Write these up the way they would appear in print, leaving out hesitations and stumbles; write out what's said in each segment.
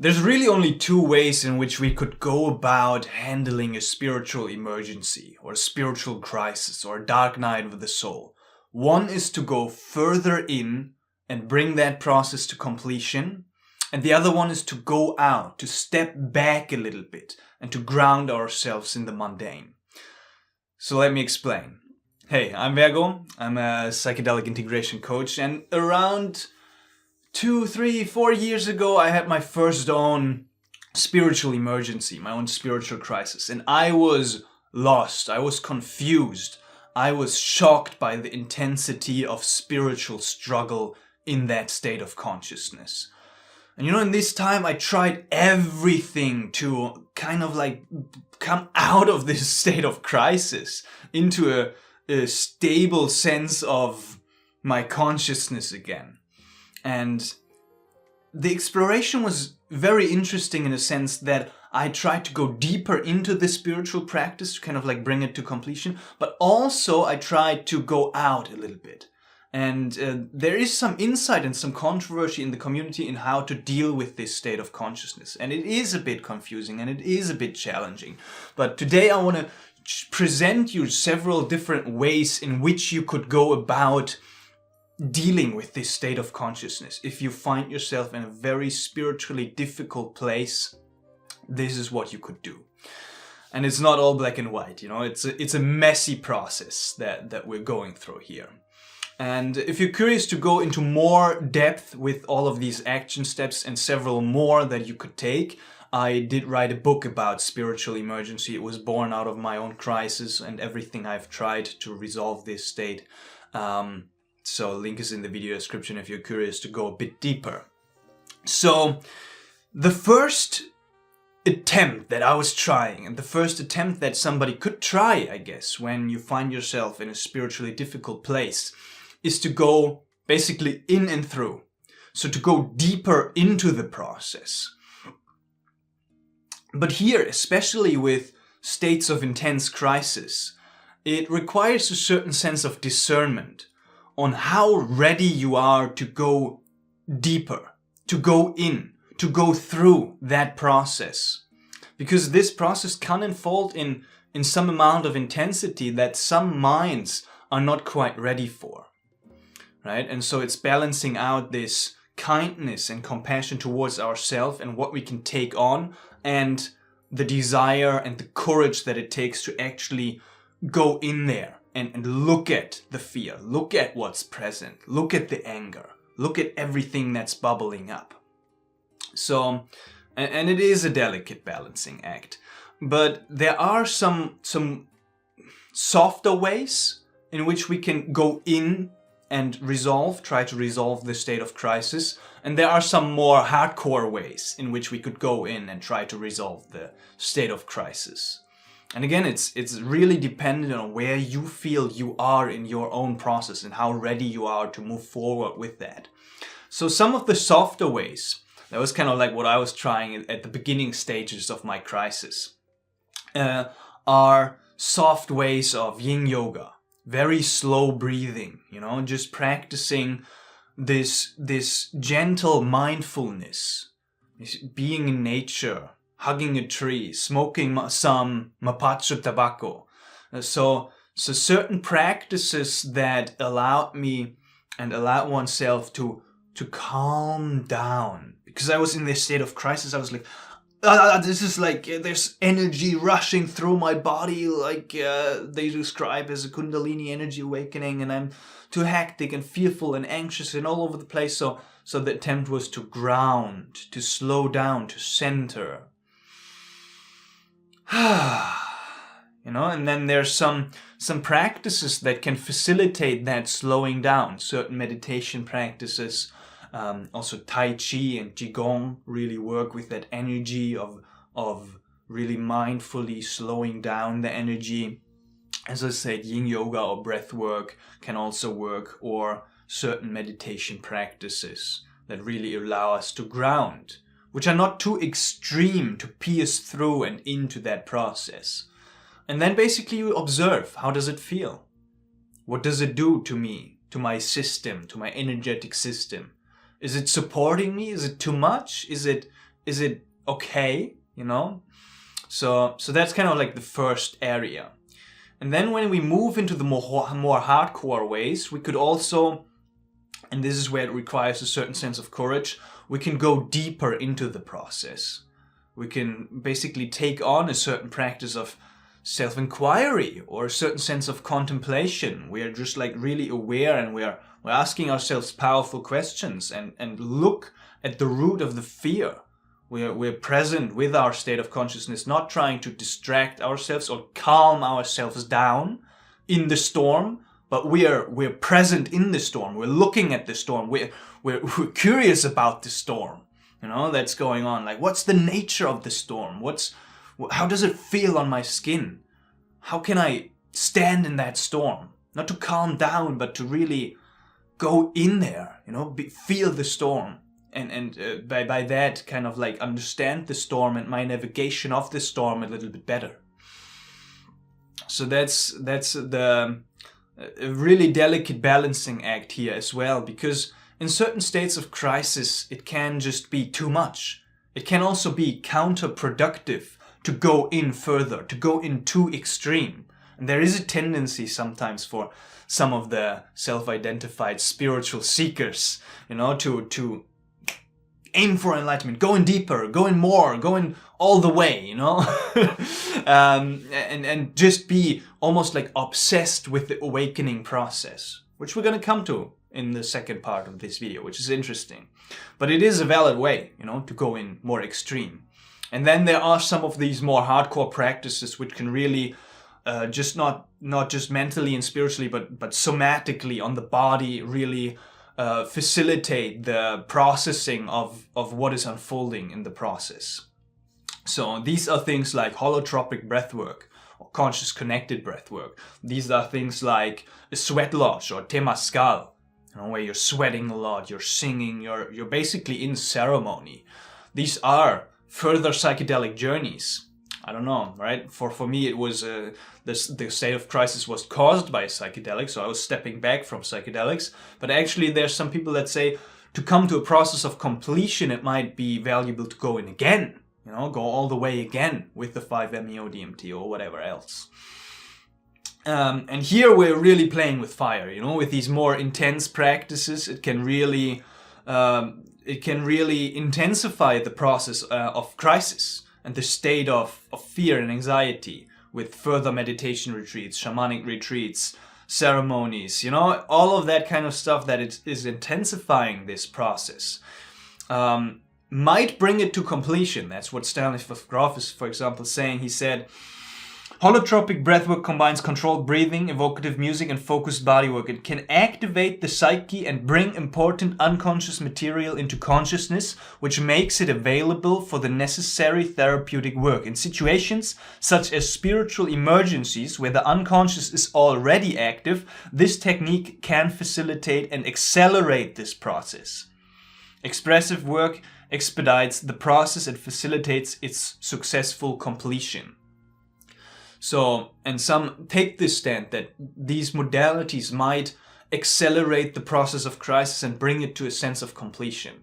There's really only two ways in which we could go about handling a spiritual emergency or a spiritual crisis or a dark night of the soul. One is to go further in and bring that process to completion, and the other one is to go out, to step back a little bit and to ground ourselves in the mundane. So let me explain. Hey, I'm Virgo. I'm a psychedelic integration coach, and around 2, 3, 4 years ago, I had my first own spiritual emergency, my own spiritual crisis. And I was lost. I was confused. I was shocked by the intensity of spiritual struggle in that state of consciousness. And in this time, I tried everything to kind of like come out of this state of crisis into a stable sense of my consciousness again. And the exploration was very interesting in a sense that I tried to go deeper into the spiritual practice to kind of like bring it to completion, but also I tried to go out a little bit. And there is some insight and some controversy in the community in how to deal with this state of consciousness. And it is a bit confusing and it is a bit challenging. But today I want to present you several different ways in which you could go about dealing with this state of consciousness. If you find yourself in a very spiritually difficult place, this is what you could do. And it's not all black and white, it's a messy process that we're going through here. And if you're curious to go into more depth with all of these action steps and several more that you could take, I did write a book about spiritual emergency. It was born out of my own crisis and everything I've tried to resolve this state. So link is in the video description if you're curious to go a bit deeper. So the first attempt that I was trying, and the first attempt that somebody could try, I guess, when you find yourself in a spiritually difficult place, is to go basically in and through. So to go deeper into the process. But here, especially with states of intense crisis, it requires a certain sense of discernment on how ready you are to go deeper, to go in, to go through that process. Because this process can unfold in some amount of intensity that some minds are not quite ready for. Right? And so it's balancing out this kindness and compassion towards ourselves and what we can take on, and the desire and the courage that it takes to actually go in there and look at the fear, look at what's present, look at the anger, look at everything that's bubbling up. So, and it is a delicate balancing act, but there are some softer ways in which we can go in and try to resolve the state of crisis. And there are some more hardcore ways in which we could go in and try to resolve the state of crisis. And again, it's really dependent on where you feel you are in your own process and how ready you are to move forward with that. So some of the softer ways, that was kind of like what I was trying at the beginning stages of my crisis, are soft ways of yin yoga, very slow breathing, just practicing this gentle mindfulness, being in nature, hugging a tree, smoking some mapacho tobacco. So certain practices that allowed me and allowed oneself to calm down. Because I was in this state of crisis, I was like, this is like, there's energy rushing through my body, like they describe as a Kundalini energy awakening, and I'm too hectic and fearful and anxious and all over the place. So the attempt was to ground, to slow down, to center. And then there's some practices that can facilitate that slowing down. Certain meditation practices, also Tai Chi and Qigong really work with that energy of really mindfully slowing down the energy. As I said, yin yoga or breath work can also work, or certain meditation practices that really allow us to ground, which are not too extreme to pierce through and into that process. And then basically you observe, how does it feel? What does it do to me, to my system, to my energetic system? Is it supporting me? Is it too much? Is it Is it okay? You know? So that's kind of like the first area. And then when we move into the more hardcore ways, we could also, and this is where it requires a certain sense of courage, we can go deeper into the process. We can basically take on a certain practice of self-inquiry or a certain sense of contemplation. We are just like really aware, and we're asking ourselves powerful questions and look at the root of the fear. We're present with our state of consciousness, not trying to distract ourselves or calm ourselves down in the storm, but we're present in the storm. We're looking at the storm. We're curious about the storm, you know, that's going on. Like, what's the nature of the storm? How does it feel on my skin? How can I stand in that storm? Not to calm down, but to really go in there, you know, feel the storm. And by that kind of like understand the storm and my navigation of the storm a little bit better. So that's the a really delicate balancing act here as well, because in certain states of crisis it can just be too much. It can also be counterproductive to go in further, to go in too extreme. And there is a tendency sometimes for some of the self-identified spiritual seekers, you know, to aim for enlightenment, going deeper, going more, going all the way, you know, and just be almost like obsessed with the awakening process, which we're going to come to in the second part of this video, which is interesting. But it is a valid way, you know, to go in more extreme. And then there are some of these more hardcore practices which can really just not just mentally and spiritually, but somatically on the body really facilitate the processing of what is unfolding in the process. So these are things like holotropic breathwork or conscious connected breathwork. These are things like a sweat lodge or temazcal, you know, where you're sweating a lot, you're singing, you're basically in ceremony. These are further psychedelic journeys. I don't know, right? For me, it was the state of crisis was caused by psychedelics, so I was stepping back from psychedelics. But actually, there's some people that say to come to a process of completion, it might be valuable to go in again, you know, go all the way again with the 5-MeO-DMT or whatever else. And here we're really playing with fire, you know, with these more intense practices. It can really intensify the process of crisis and the state of fear and anxiety with further meditation retreats, shamanic retreats, ceremonies, you know, all of that kind of stuff that it is intensifying this process. Might bring it to completion. That's what Stanislav Grof is, for example, saying. He said, holotropic breathwork combines controlled breathing, evocative music, and focused bodywork. It can activate the psyche and bring important unconscious material into consciousness, which makes it available for the necessary therapeutic work. In situations such as spiritual emergencies, where the unconscious is already active, this technique can facilitate and accelerate this process. Expressive work expedites the process and facilitates its successful completion. So, and some take this stand that these modalities might accelerate the process of crisis and bring it to a sense of completion.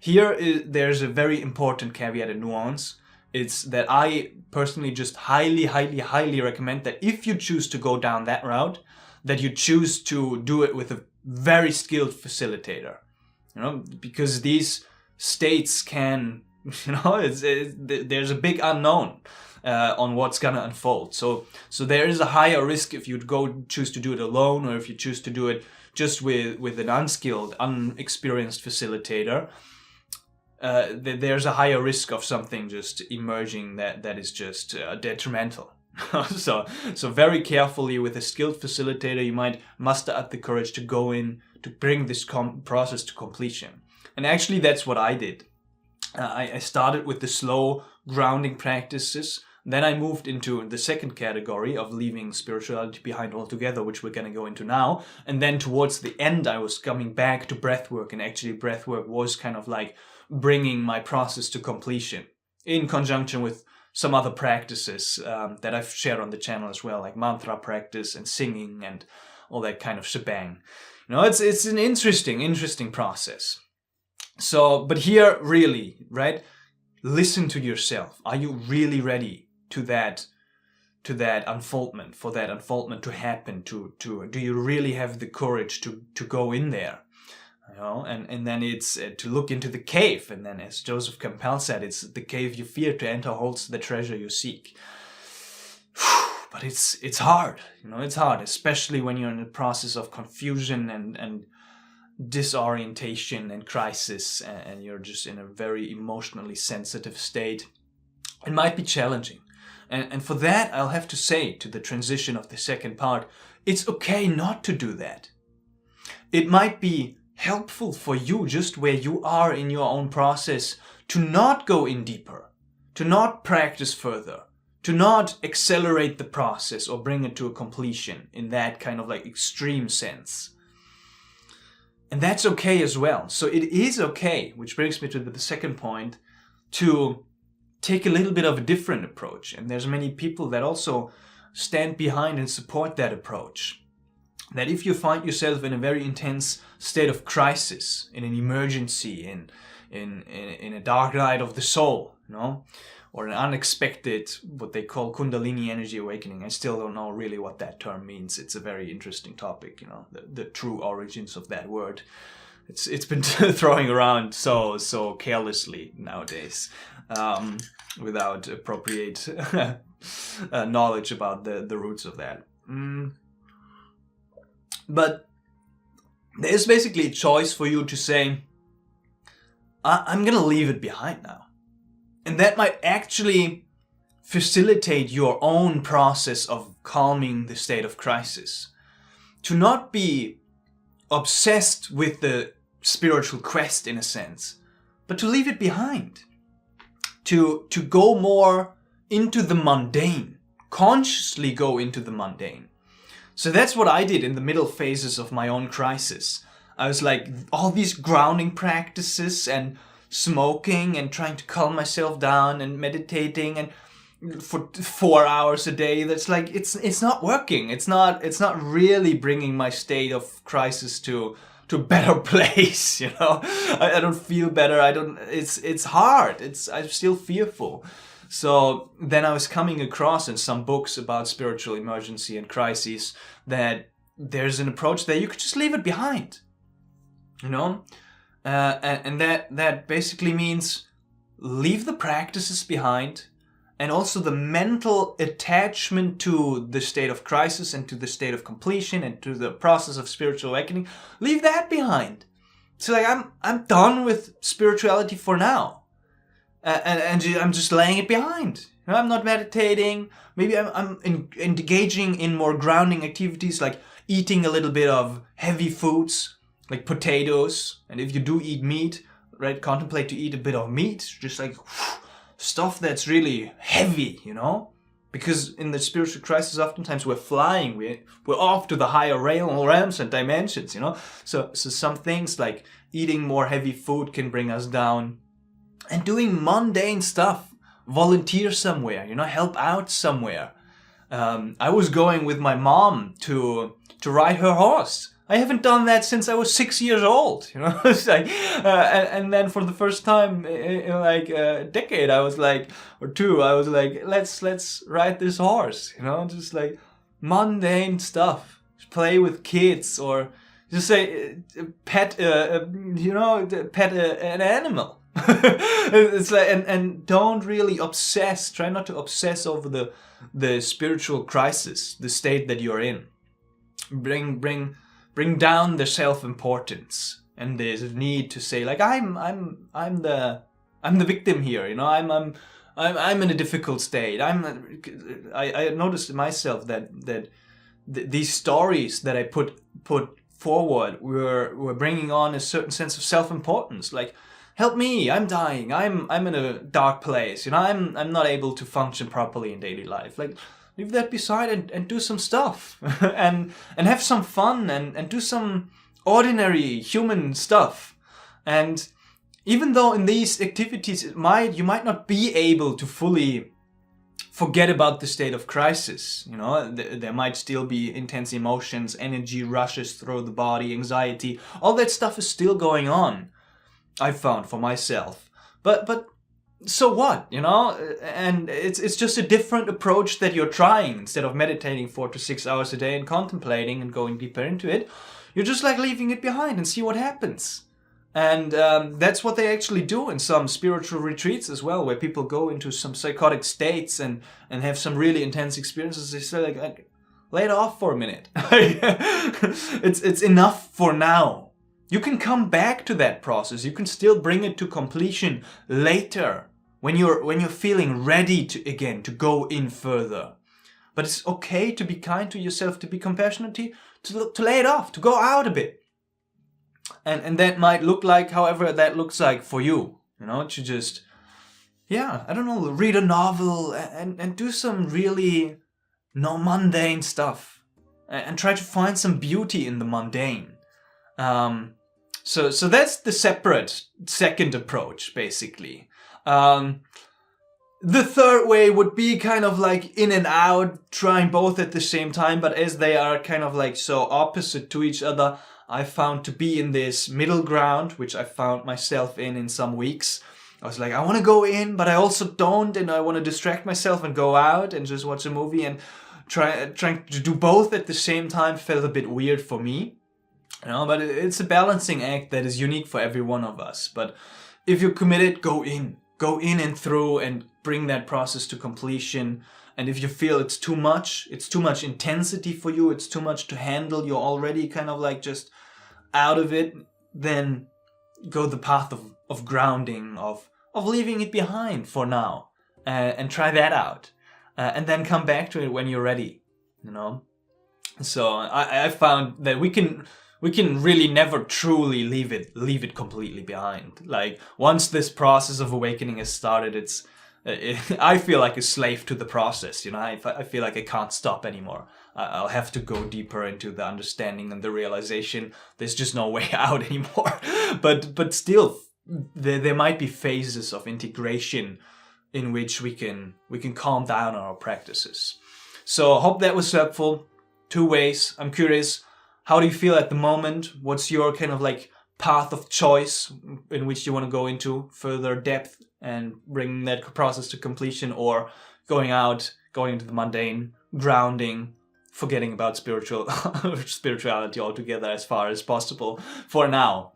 There's a very important caveat and nuance. It's that I personally just highly, highly, highly recommend that if you choose to go down that route, that you choose to do it with a very skilled facilitator. You know, because these states can, you know, there's a big unknown on what's gonna unfold. So there is a higher risk if you choose to do it alone, or if you choose to do it just with an unskilled, unexperienced facilitator. There's a higher risk of something just emerging that is just detrimental. So very carefully with a skilled facilitator, you might muster up the courage to go in to bring this process to completion. And actually, that's what I did. I started with the slow grounding practices. Then I moved into the second category of leaving spirituality behind altogether, which we're going to go into now. And then towards the end, I was coming back to breathwork. And actually, breathwork was kind of like bringing my process to completion in conjunction with some other practices that I've shared on the channel as well, like mantra practice and singing and all that kind of shebang. You know, it's an interesting process. So, but here really, right? listen to yourself. Are you really ready to that unfoldment, for that unfoldment to happen? To do you really have the courage to go in there? You know, and then it's to look into the cave, and then, as Joseph Campbell said, it's the cave you fear to enter holds the treasure you seek. But it's hard, you know, it's hard, especially when you're in the process of confusion and disorientation and crisis, and you're just in a very emotionally sensitive state. It might be challenging. And for that, I'll have to say, to the transition of the second part, it's okay not to do that. It might be helpful for you, just where you are in your own process, to not go in deeper, to not practice further, to not accelerate the process or bring it to a completion in that kind of like extreme sense. And that's okay as well. So it is okay, which brings me to the second point, to take a little bit of a different approach. And there's many people that also stand behind and support that approach. That if you find yourself in a very intense state of crisis, in an emergency, in a dark night of the soul, you know, or an unexpected, what they call Kundalini energy awakening. I still don't know really what that term means. It's a very interesting topic, you know, the true origins of that word. It's been throwing around so carelessly nowadays, without appropriate knowledge about the roots of that. But there's basically a choice for you to say, I'm gonna leave it behind now. And that might actually facilitate your own process of calming the state of crisis. To not be obsessed with the spiritual quest in a sense, but to leave it behind. To go more into the mundane, consciously go into the mundane. So that's what I did in the middle phases of my own crisis. I was like, all these grounding practices and smoking and trying to calm myself down and meditating and for 4 hours a day. That's like, it's not working. It's not really bringing my state of crisis to a better place, you know. I don't feel better. It's hard. I'm still fearful. So then I was coming across in some books about spiritual emergency and crises that there's an approach that you could just leave it behind, you know. And that basically means leave the practices behind, and also the mental attachment to the state of crisis and to the state of completion and to the process of spiritual awakening. Leave that behind. So like I'm done with spirituality for now, and I'm just laying it behind. You know, I'm not meditating. Maybe I'm engaging in more grounding activities, like eating a little bit of heavy foods, like potatoes. And if you do eat meat, right, contemplate to eat a bit of meat, just like stuff that's really heavy, you know. Because in the spiritual crisis, oftentimes we're flying, we're off to the higher realms and dimensions, you know. So some things like eating more heavy food can bring us down, and doing mundane stuff, volunteer somewhere, you know, help out somewhere. I was going with my mom to ride her horse. I haven't done that since I was 6 years old, you know. It's like, and then for the first time in like a decade, I was like, or two, I was like, let's ride this horse, you know, just like mundane stuff. Just play with kids, or just say pet, you know, pet an animal. It's like, and don't really obsess. Try not to obsess over the spiritual crisis, the state that you're in. Bring down the self-importance and the need to say like I'm the victim here, you know. I'm in a difficult state. I noticed myself that these stories that I put forward were bringing on a certain sense of self-importance. Like, help me, I'm dying. I'm in a dark place, you know. I'm not able to function properly in daily life. Like, leave that beside and do some stuff and have some fun and do some ordinary human stuff. And even though in these activities you might not be able to fully forget about the state of crisis, you know, there might still be intense emotions, energy rushes through the body, anxiety, all that stuff is still going on, I found for myself. But so what, you know? And it's just a different approach that you're trying. Instead of meditating 4 to 6 hours a day and contemplating and going deeper into it, you're just like leaving it behind and see what happens. And that's what they actually do in some spiritual retreats as well, where people go into some psychotic states and have some really intense experiences. They say like lay it off for a minute. It's enough for now. You can come back to that process. You can still bring it to completion later when you're feeling ready to go in further. But it's okay to be kind to yourself, to be compassionate, to lay it off, to go out a bit. And that might look like however that looks like for you. You know, to just, I don't know, read a novel and do some really mundane stuff. And try to find some beauty in the mundane. So that's the separate second approach, basically. The third way would be kind of like in and out, trying both at the same time, but as they are kind of like so opposite to each other, I found to be in this middle ground, which I found myself in some weeks. I was like, I want to go in, but I also don't, and I want to distract myself and go out and just watch a movie, and trying to do both at the same time felt a bit weird for me. You know, but it's a balancing act that is unique for every one of us. But if you're committed, go in and through and bring that process to completion. And if you feel it's too much intensity for you, it's too much to handle, you're already kind of like just out of it, then go the path of grounding, of leaving it behind for now, and try that out. And then come back to it when you're ready, you know? So I found that we can really never truly leave it completely behind. Like once this process of awakening has started, I feel like a slave to the process, you know. I feel like I can't stop anymore. I'll have to go deeper into the understanding and the realization there's just no way out anymore. But still, there might be phases of integration in which we can calm down our practices. So I hope that was helpful. 2 ways. I'm curious, how do you feel at the moment? What's your kind of like path of choice in which you want to go into further depth and bring that process to completion, or going into the mundane, grounding, forgetting about spirituality altogether as far as possible for now.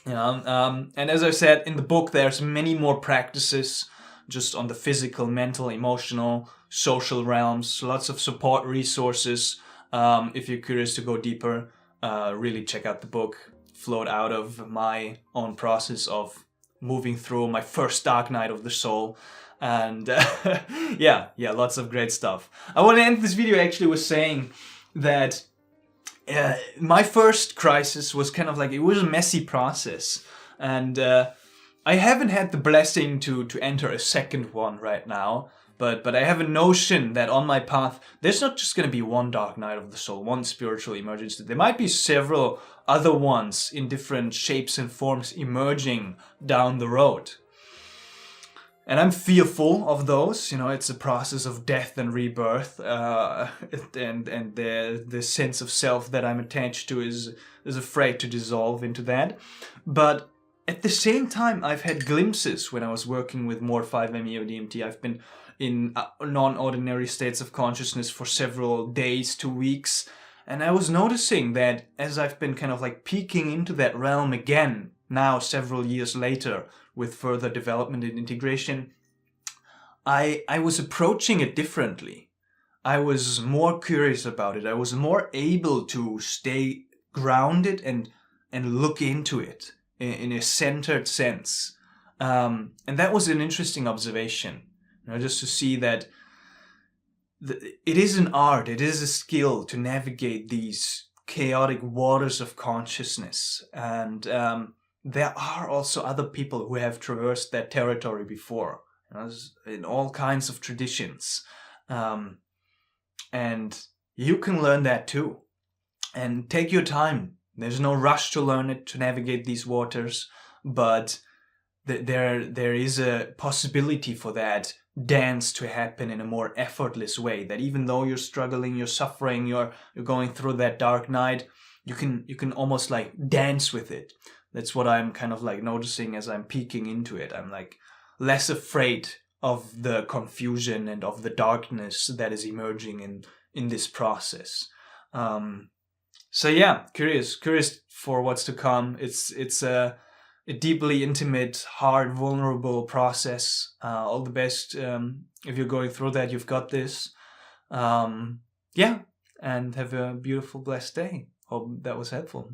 You know, and as I said in the book, there's many more practices just on the physical, mental, emotional, social realms, lots of support resources. If you're curious to go deeper, really check out the book. Flowed out of my own process of moving through my first dark night of the soul. And lots of great stuff. I want to end this video actually with saying that my first crisis was kind of like, it was a messy process. And I haven't had the blessing to enter a second one right now. But I have a notion that on my path, there's not just going to be one dark night of the soul, one spiritual emergence. There might be several other ones in different shapes and forms emerging down the road. And I'm fearful of those. You know, it's a process of death and rebirth. And the sense of self that I'm attached to is afraid to dissolve into that. But at the same time, I've had glimpses when I was working with more 5-MeO DMT. I've been in non-ordinary states of consciousness for several days to weeks. And I was noticing that as I've been kind of like peeking into that realm again, now several years later, with further development and integration, I was approaching it differently. I was more curious about it. I was more able to stay grounded and look into it in a centered sense. And that was an interesting observation. You know, just to see that it is an art, it is a skill to navigate these chaotic waters of consciousness. And there are also other people who have traversed that territory before, you know, in all kinds of traditions. And you can learn that too. And take your time. There's no rush to learn it, to navigate these waters, but there is a possibility for that dance to happen in a more effortless way, that even though you're struggling, you're suffering, you're going through that dark night, you can almost like dance with it. That's what I'm kind of like noticing as I'm peeking into it. I'm like less afraid of the confusion and of the darkness that is emerging in this process. So yeah, curious for what's to come. It's a deeply intimate, hard, vulnerable process. All the best if you're going through that. You've got this. Yeah, and have a beautiful, blessed day. Hope that was helpful.